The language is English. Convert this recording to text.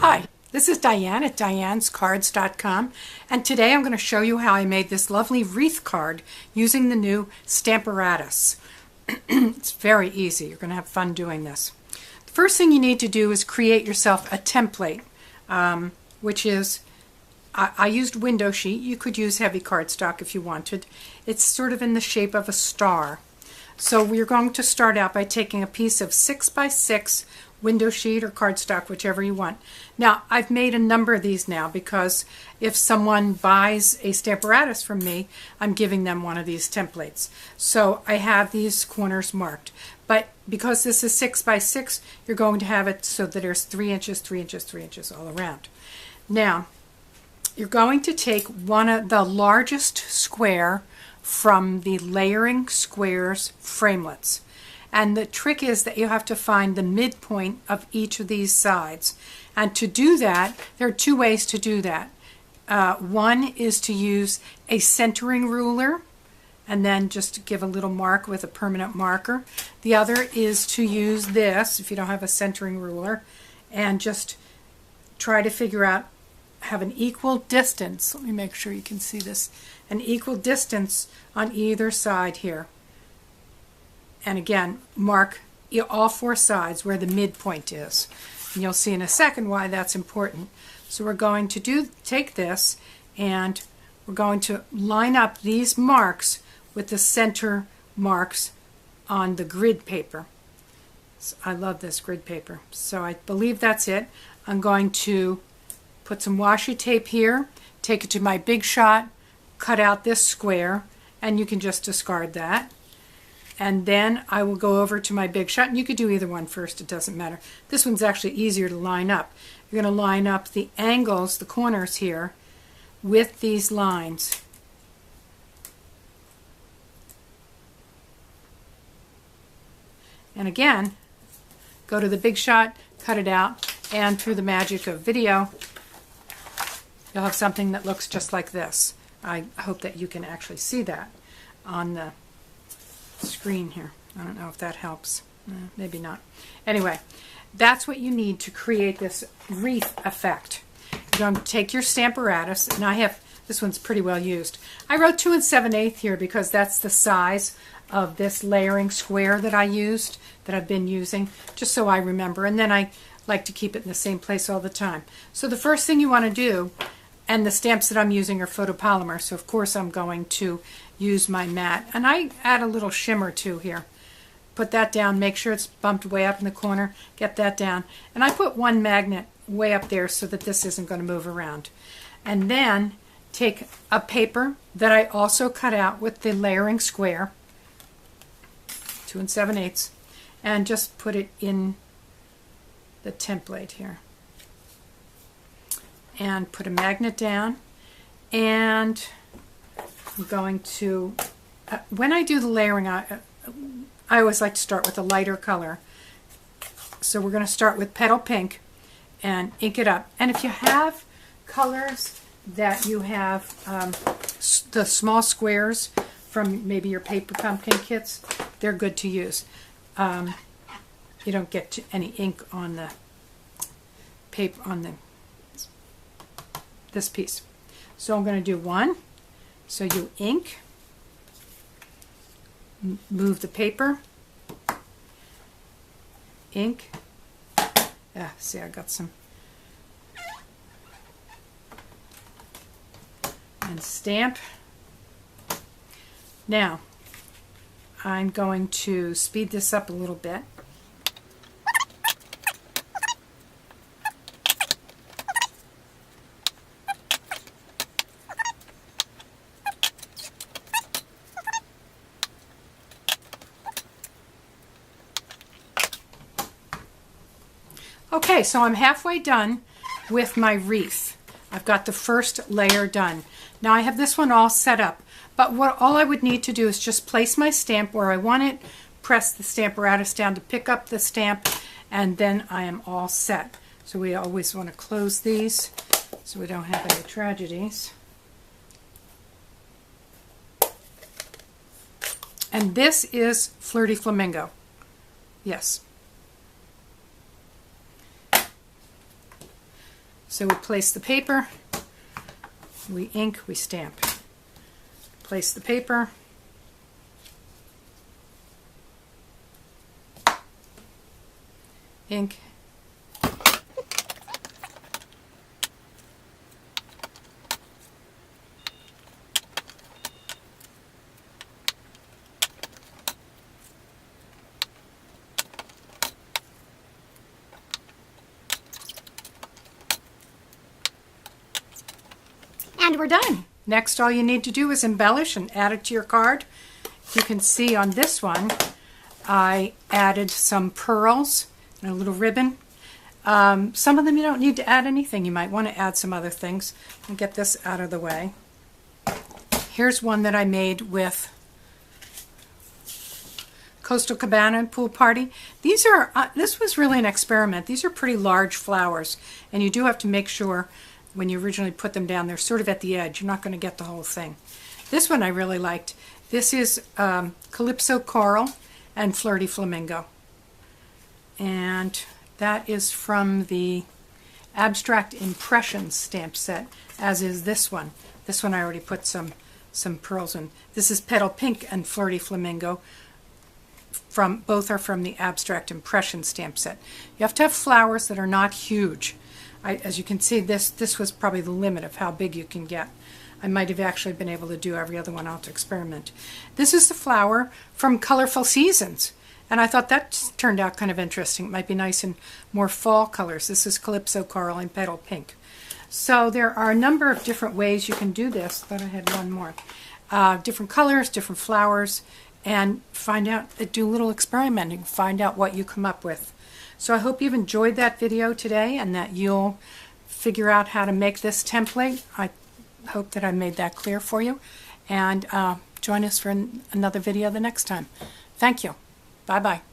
Hi, this is Diane at dianescards.com, and today I'm going to show you how I made this lovely wreath card using the new Stamparatus. It's very easy. You're going to have fun doing this. The first thing you need to do is create yourself a template, which is, I used window sheet. You could use heavy cardstock if you wanted. It's sort of in the shape of a star. So we're going to start out by taking a piece of 6x6 window sheet or cardstock, whichever you want. Now, I've made a number of these now because if someone buys a Stamparatus from me, I'm giving them one of these templates. So I have these corners marked. But because this is 6x6, you're going to have it so that there's 3 inches, 3 inches, 3 inches all around. Now, you're going to take one of the largest square from the Layering Squares framelits. And the trick is that you have to find the midpoint of each of these sides. And to do that, there are two ways to do that. One is to use a centering ruler and then just give a little mark with a permanent marker. The other is to use this, if you don't have a centering ruler, and just try to figure out, have an equal distance. Let me make sure you can see this. An equal distance on either side here. And again, mark all 4 sides where the midpoint is. And you'll see in a second why that's important. So we're going to take this and we're going to line up these marks with the center marks on the grid paper. So I love this grid paper. So I believe that's it. I'm going to put some washi tape here, take it to my Big Shot, cut out this square, and you can just discard that. And then I will go over to my Big Shot, and you could do either one first, it doesn't matter. This one's actually easier to line up. You're going to line up the angles, the corners here, with these lines. And again, go to the Big Shot, cut it out, and through the magic of video, you'll have something that looks just like this. I hope that you can actually see that on the screen here. I don't know if that helps. Maybe not. Anyway, that's what you need to create this wreath effect. You're going to take your Stamparatus, and I have, this one's pretty well used. I wrote 2 7/8 here because that's the size of this layering square that I used, that I've been using, just so I remember. And then I like to keep it in the same place all the time. So the first thing you want to do, and the stamps that I'm using are photopolymer, so of course I'm going to use my matte. And I add a little shimmer too here. Put that down, make sure it's bumped way up in the corner, get that down. And I put one magnet way up there so that this isn't going to move around. And then take a paper that I also cut out with the layering square, 2 7/8, and just put it in the template here. And put a magnet down, and I'm going to, when I do the layering, I always like to start with a lighter color. So we're going to start with Petal Pink and ink it up. And if you have colors that you have, the small squares from maybe your paper pumpkin kits, they're good to use. You don't get any ink on the paper, on this piece. So I'm going to do one. So you ink, move the paper, ink. See, I got some. And stamp. Now, I'm going to speed this up a little bit. Okay, so I'm halfway done with my wreath. I've got the first layer done. Now I have this one all set up, but all I would need to do is just place my stamp where I want it, press the Stamparatus down to pick up the stamp, and then I am all set. So we always want to close these so we don't have any tragedies. And this is Flirty Flamingo. Yes. So we place the paper, we ink, we stamp. Place the paper, ink, and we're done. Next, all you need to do is embellish and add it to your card. You can see on this one, I added some pearls and a little ribbon. Some of them you don't need to add anything. You might want to add some other things. I'll get this out of the way. Here's one that I made with Coastal Cabana and Pool Party. These are, this was really an experiment. These are pretty large flowers, and you do have to make sure when you originally put them down, they're sort of at the edge. You're not going to get the whole thing. This one I really liked. This is Calypso Coral and Flirty Flamingo. And that is from the Abstract Impressions stamp set, as is this one. This one I already put some pearls in. This is Petal Pink and Flirty Flamingo. Both are from the Abstract Impressions stamp set. You have to have flowers that are not huge. As you can see, this was probably the limit of how big you can get. I might have actually been able to do every other one out to experiment. This is the flower from Colorful Seasons, and I thought that turned out kind of interesting. It might be nice in more fall colors. This is Calypso Coral and Petal Pink. So there are a number of different ways you can do this. I thought I had one more. Different colors, different flowers, and do a little experimenting, find out what you come up with. So I hope you've enjoyed that video today and that you'll figure out how to make this template. I hope that I made that clear for you. And join us for another video the next time. Thank you. Bye-bye.